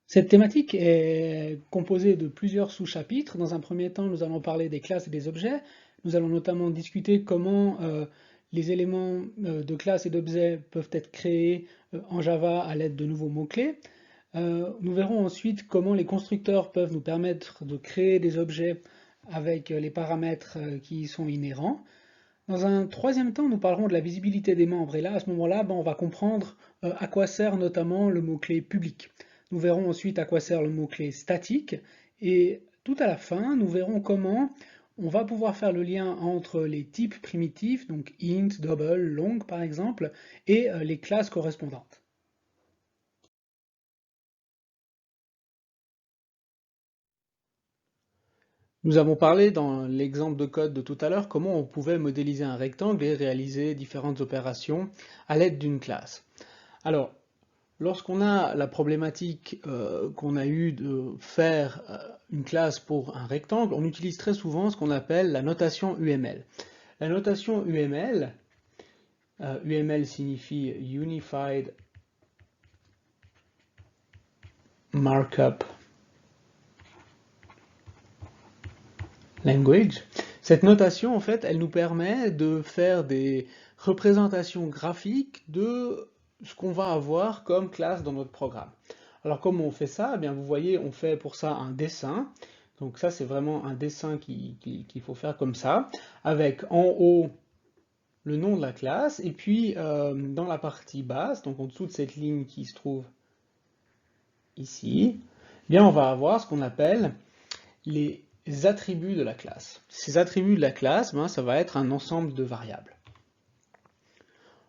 Cette thématique est composée de plusieurs sous-chapitres. Dans un premier temps, nous allons parler des classes et des objets. Nous allons notamment discuter comment les éléments de classe et d'objets peuvent être créés en Java à l'aide de nouveaux mots-clés. Nous verrons ensuite comment les constructeurs peuvent nous permettre de créer des objets avec les paramètres qui y sont inhérents. Dans un troisième temps, nous parlerons de la visibilité des membres, et là, à ce moment-là, on va comprendre à quoi sert notamment le mot-clé public. Nous verrons ensuite à quoi sert le mot-clé statique, et tout à la fin, nous verrons comment on va pouvoir faire le lien entre les types primitifs, donc int, double, long par exemple, et les classes correspondantes. Nous avons parlé dans l'exemple de code de tout à l'heure comment on pouvait modéliser un rectangle et réaliser différentes opérations à l'aide d'une classe. Alors, lorsqu'on a la problématique qu'on a eue de faire une classe pour un rectangle, on utilise très souvent ce qu'on appelle la notation UML. La notation UML, UML signifie Unified Markup Language. Cette notation, en fait, elle nous permet de faire des représentations graphiques de ce qu'on va avoir comme classe dans notre programme. Alors comment on fait ça? Eh bien, vous voyez, on fait pour ça un dessin. Donc ça, c'est vraiment un dessin qu'il faut faire comme ça, avec en haut le nom de la classe, et puis dans la partie basse, donc en dessous de cette ligne qui se trouve ici, eh bien on va avoir ce qu'on appelle les attributs de la classe. Ces attributs de la classe, ça va être un ensemble de variables.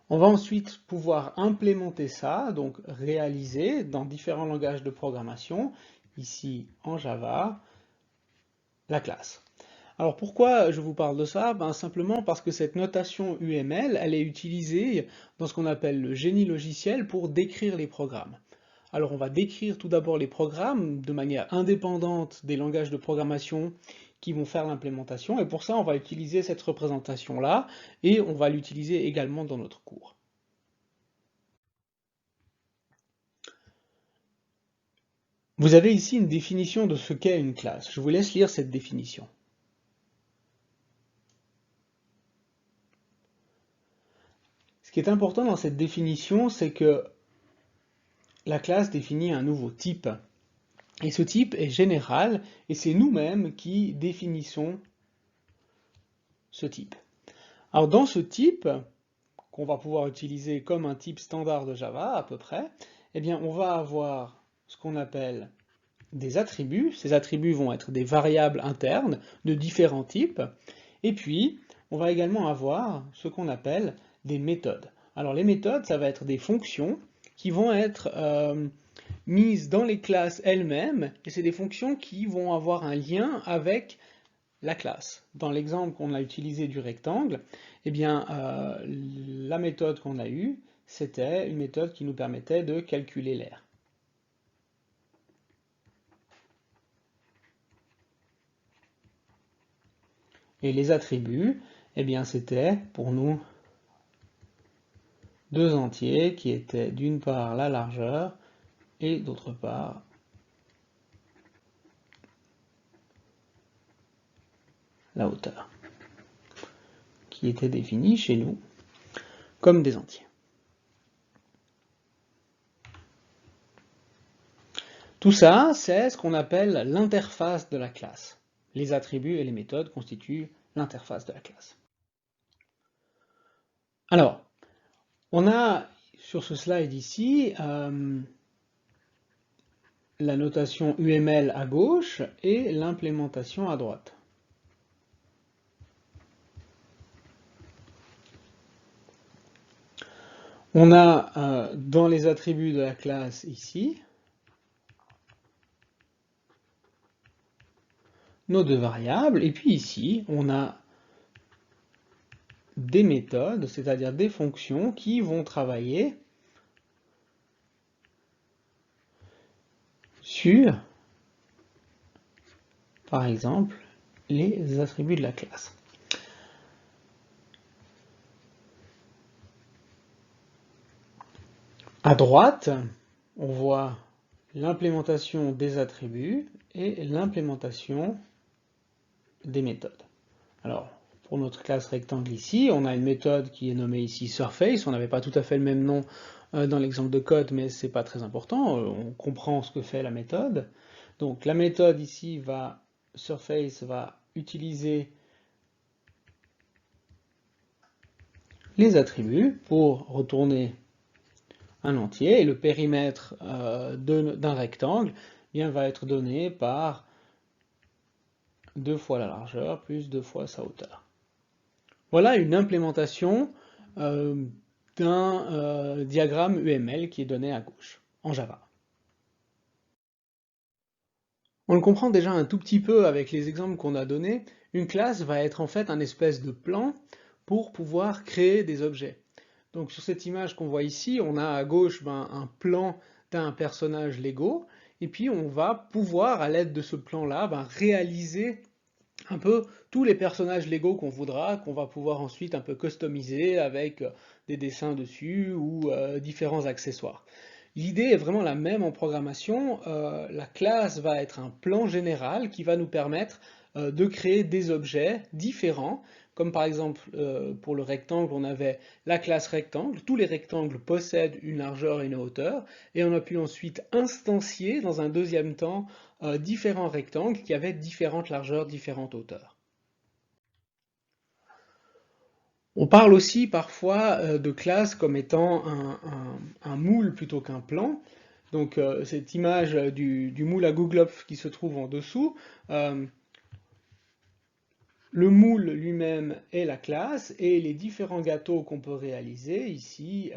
On va ensuite pouvoir implémenter ça, donc réaliser dans différents langages de programmation, ici en Java, la classe. Alors pourquoi je vous parle de ça? Simplement parce que cette notation UML, elle est utilisée dans ce qu'on appelle le génie logiciel pour décrire les programmes. Alors on va décrire tout d'abord les programmes de manière indépendante des langages de programmation qui vont faire l'implémentation, et pour ça on va utiliser cette représentation-là, et on va l'utiliser également dans notre cours. Vous avez ici une définition de ce qu'est une classe. Je vous laisse lire cette définition. Ce qui est important dans cette définition, c'est que la classe définit un nouveau type. Et ce type est général, et c'est nous-mêmes qui définissons ce type. Alors dans ce type, qu'on va pouvoir utiliser comme un type standard de Java à peu près, eh bien on va avoir ce qu'on appelle des attributs. Ces attributs vont être des variables internes de différents types. Et puis, on va également avoir ce qu'on appelle des méthodes. Alors les méthodes, ça va être des fonctions qui vont être mises dans les classes elles-mêmes, et c'est des fonctions qui vont avoir un lien avec la classe. Dans l'exemple qu'on a utilisé du rectangle, eh bien, la méthode qu'on a eue, c'était une méthode qui nous permettait de calculer l'aire. Et les attributs, eh bien, c'était pour nous deux entiers qui étaient d'une part la largeur et d'autre part la hauteur, qui étaient définis chez nous comme des entiers. Tout ça, c'est ce qu'on appelle l'interface de la classe. Les attributs et les méthodes constituent l'interface de la classe. Alors, on a sur ce slide ici la notation UML à gauche et l'implémentation à droite. On a dans les attributs de la classe ici nos deux variables, et puis ici on a des méthodes, c'est-à-dire des fonctions qui vont travailler sur, par exemple, les attributs de la classe. À droite, on voit l'implémentation des attributs et l'implémentation des méthodes. Alors, pour notre classe rectangle ici, on a une méthode qui est nommée ici surface. On n'avait pas tout à fait le même nom dans l'exemple de code, mais c'est pas très important. On comprend ce que fait la méthode. Donc la méthode ici surface va utiliser les attributs pour retourner un entier, et le périmètre d'un rectangle va être donné par 2 fois la largeur plus 2 fois sa hauteur. Voilà une implémentation d'un diagramme UML qui est donné à gauche, en Java. On le comprend déjà un tout petit peu avec les exemples qu'on a donnés. Une classe va être en fait un espèce de plan pour pouvoir créer des objets. Donc sur cette image qu'on voit ici, on a à gauche un plan d'un personnage Lego, et puis on va pouvoir, à l'aide de ce plan-là, réaliser un peu tous les personnages Lego qu'on voudra, qu'on va pouvoir ensuite un peu customiser avec des dessins dessus ou différents accessoires. L'idée est vraiment la même en programmation. La classe va être un plan général qui va nous permettre de créer des objets différents, comme par exemple pour le rectangle, on avait la classe rectangle. Tous les rectangles possèdent une largeur et une hauteur, et on a pu ensuite instancier dans un deuxième temps différents rectangles qui avaient différentes largeurs, différentes hauteurs. On parle aussi parfois de classe comme étant un moule plutôt qu'un plan. Donc cette image du moule à Googlopf qui se trouve en dessous, le moule lui-même est la classe, et les différents gâteaux qu'on peut réaliser ici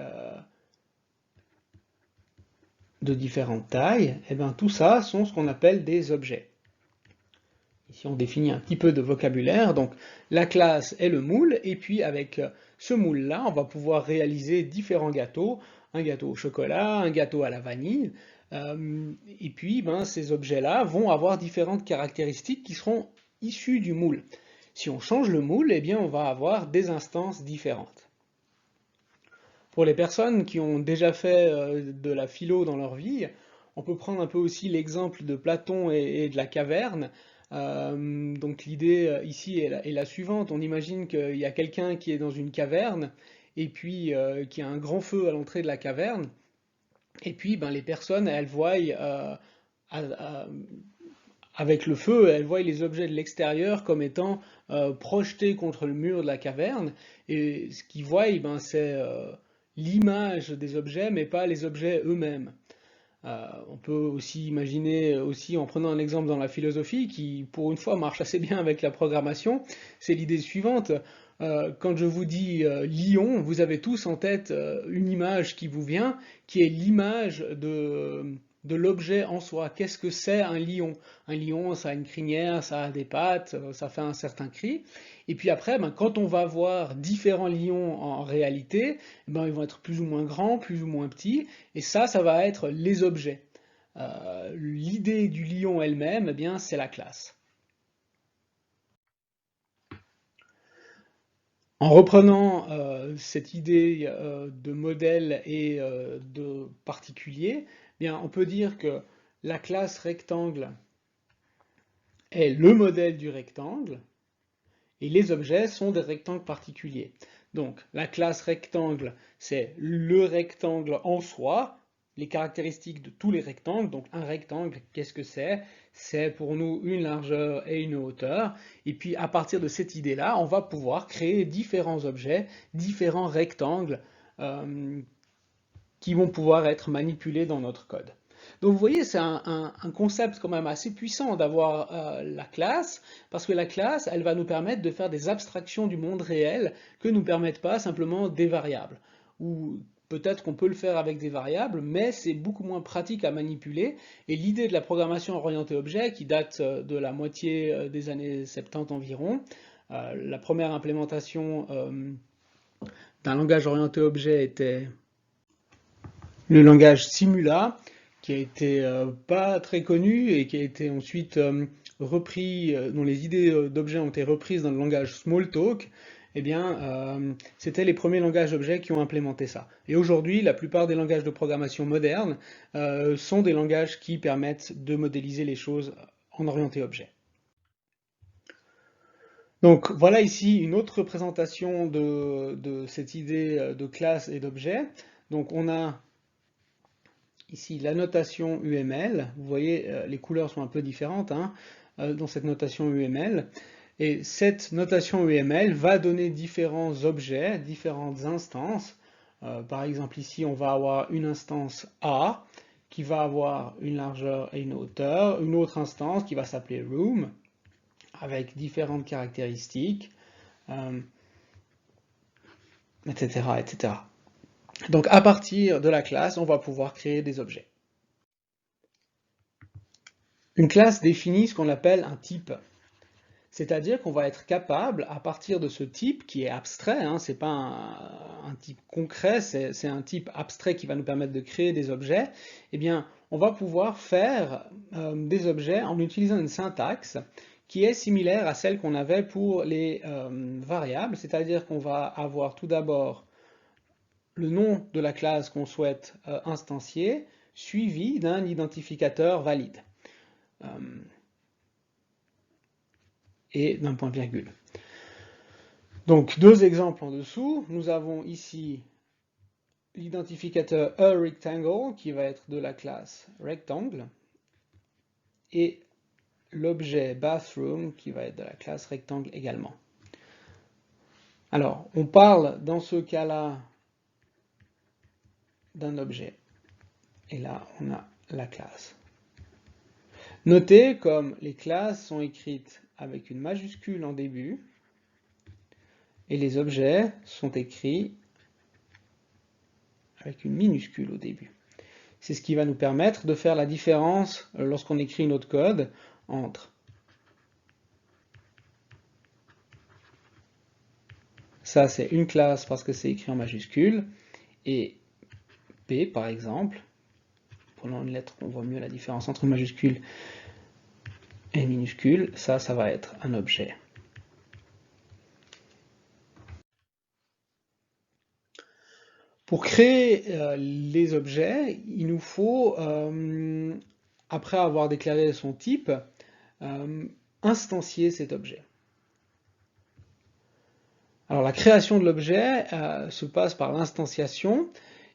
de différentes tailles, et bien tout ça sont ce qu'on appelle des objets. Ici, on définit un petit peu de vocabulaire. Donc, la classe est le moule, et puis avec ce moule-là, on va pouvoir réaliser différents gâteaux. Un gâteau au chocolat, un gâteau à la vanille. Et puis, ces objets-là vont avoir différentes caractéristiques qui seront issues du moule. Si on change le moule, eh bien, on va avoir des instances différentes. Pour les personnes qui ont déjà fait de la philo dans leur vie, on peut prendre un peu aussi l'exemple de Platon et de la caverne. Donc l'idée ici est la suivante. On imagine qu'il y a quelqu'un qui est dans une caverne, et puis qui a un grand feu à l'entrée de la caverne, et puis les personnes, elles voient avec le feu, elles voient les objets de l'extérieur comme étant projetés contre le mur de la caverne, et ce qu'ils voient, c'est l'image des objets, mais pas les objets eux-mêmes. On peut aussi imaginer, en prenant un exemple dans la philosophie, qui pour une fois marche assez bien avec la programmation, c'est l'idée suivante. Quand je vous dis lion, vous avez tous en tête une image qui vous vient, qui est l'image de l'objet en soi. Qu'est-ce que c'est un lion? Un lion, ça a une crinière, ça a des pattes, ça fait un certain cri. Et puis après, quand on va voir différents lions en réalité, ils vont être plus ou moins grands, plus ou moins petits, et ça va être les objets. L'idée du lion elle-même, c'est la classe. En reprenant cette idée de modèle et de particulier, on peut dire que la classe rectangle est le modèle du rectangle, et les objets sont des rectangles particuliers. Donc la classe rectangle, c'est le rectangle en soi, les caractéristiques de tous les rectangles. Donc un rectangle, qu'est-ce que c'est? C'est pour nous une largeur et une hauteur. Et puis à partir de cette idée-là, on va pouvoir créer différents objets, différents rectangles qui vont pouvoir être manipulés dans notre code. Donc vous voyez, c'est un concept quand même assez puissant d'avoir la classe, parce que la classe, elle va nous permettre de faire des abstractions du monde réel que ne nous permettent pas simplement des variables. Ou peut-être qu'on peut le faire avec des variables, mais c'est beaucoup moins pratique à manipuler. Et l'idée de la programmation orientée objet, qui date de la moitié des années 70 environ, la première implémentation d'un langage orienté objet était le langage Simula, qui a été pas très connu et qui a été ensuite repris, dont les idées d'objets ont été reprises dans le langage Smalltalk. eh bien, c'était les premiers langages d'objets qui ont implémenté ça. Et aujourd'hui, la plupart des langages de programmation modernes sont des langages qui permettent de modéliser les choses en orienté objet. Donc voilà ici une autre présentation de cette idée de classe et d'objet. Donc on a ici la notation UML. Vous voyez, les couleurs sont un peu différentes hein, dans cette notation UML. Et cette notation UML va donner différents objets, différentes instances. Par exemple ici on va avoir une instance A qui va avoir une largeur et une hauteur, une autre instance qui va s'appeler room, avec différentes caractéristiques, etc., etc. Donc à partir de la classe, on va pouvoir créer des objets. Une classe définit ce qu'on appelle un type. C'est-à-dire qu'on va être capable, à partir de ce type qui est abstrait, hein, c'est pas un type concret, c'est un type abstrait qui va nous permettre de créer des objets, eh bien, on va pouvoir faire des objets en utilisant une syntaxe qui est similaire à celle qu'on avait pour les variables, c'est-à-dire qu'on va avoir tout d'abord le nom de la classe qu'on souhaite instancier, suivi d'un identificateur valide. Et d'un point-virgule. Donc, deux exemples en dessous. Nous avons ici l'identificateur aRectangle qui va être de la classe rectangle et l'objet bathroom qui va être de la classe rectangle également. Alors, on parle dans ce cas-là d'un objet. Et là, on a la classe. Notez comme les classes sont écrites avec une majuscule en début et les objets sont écrits avec une minuscule au début. C'est ce qui va nous permettre de faire la différence lorsqu'on écrit notre code entre ça c'est une classe parce que c'est écrit en majuscule et P par exemple, prenons une lettre, on voit mieux la différence entre majuscule et minuscule, ça va être un objet. Pour créer les objets, il nous faut, après avoir déclaré son type, instancier cet objet. Alors la création de l'objet se passe par l'instanciation,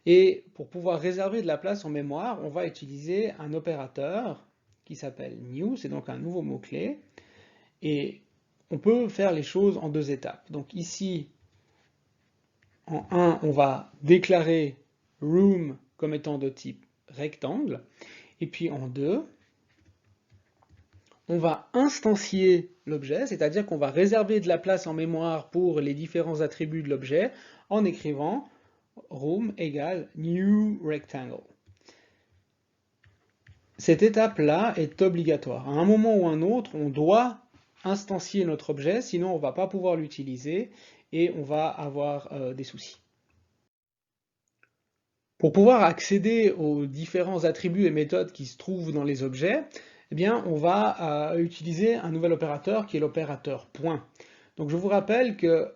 et pour pouvoir réserver de la place en mémoire, on va utiliser un opérateur qui s'appelle new, c'est donc un nouveau mot-clé, et on peut faire les choses en deux étapes. Donc ici, en 1, on va déclarer room comme étant de type rectangle, et puis en 2, on va instancier l'objet, c'est-à-dire qu'on va réserver de la place en mémoire pour les différents attributs de l'objet en écrivant room égale new rectangle. Cette étape-là est obligatoire. À un moment ou un autre, on doit instancier notre objet, sinon on ne va pas pouvoir l'utiliser et on va avoir des soucis. Pour pouvoir accéder aux différents attributs et méthodes qui se trouvent dans les objets, eh bien, on va utiliser un nouvel opérateur qui est l'opérateur point. Donc je vous rappelle que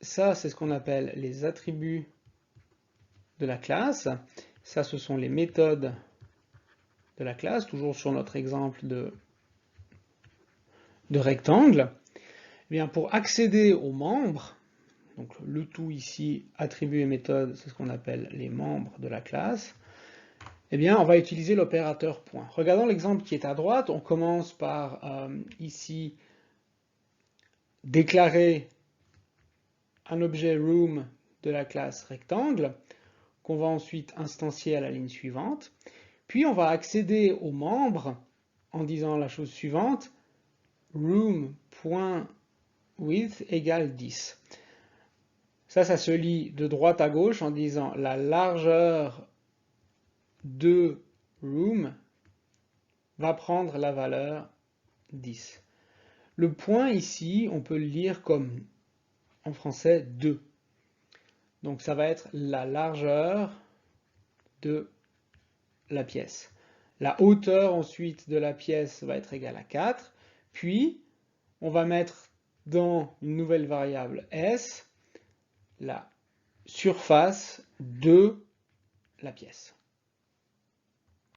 ça, c'est ce qu'on appelle les attributs de la classe. Ça, ce sont les méthodes de la classe, toujours sur notre exemple de rectangle. Eh bien, pour accéder aux membres, donc le tout ici, attributs et méthodes, c'est ce qu'on appelle les membres de la classe, eh bien, on va utiliser l'opérateur point. Regardons l'exemple qui est à droite. On commence par, ici, déclarer un objet room de la classe rectangle, qu'on va ensuite instancier à la ligne suivante. Puis, on va accéder aux membres en disant la chose suivante, room.width égale 10. Ça se lit de droite à gauche en disant la largeur de room va prendre la valeur 10. Le point ici, on peut le lire comme en français 2. Donc ça va être la largeur de la pièce. La hauteur ensuite de la pièce va être égale à 4. Puis on va mettre dans une nouvelle variable S la surface de la pièce.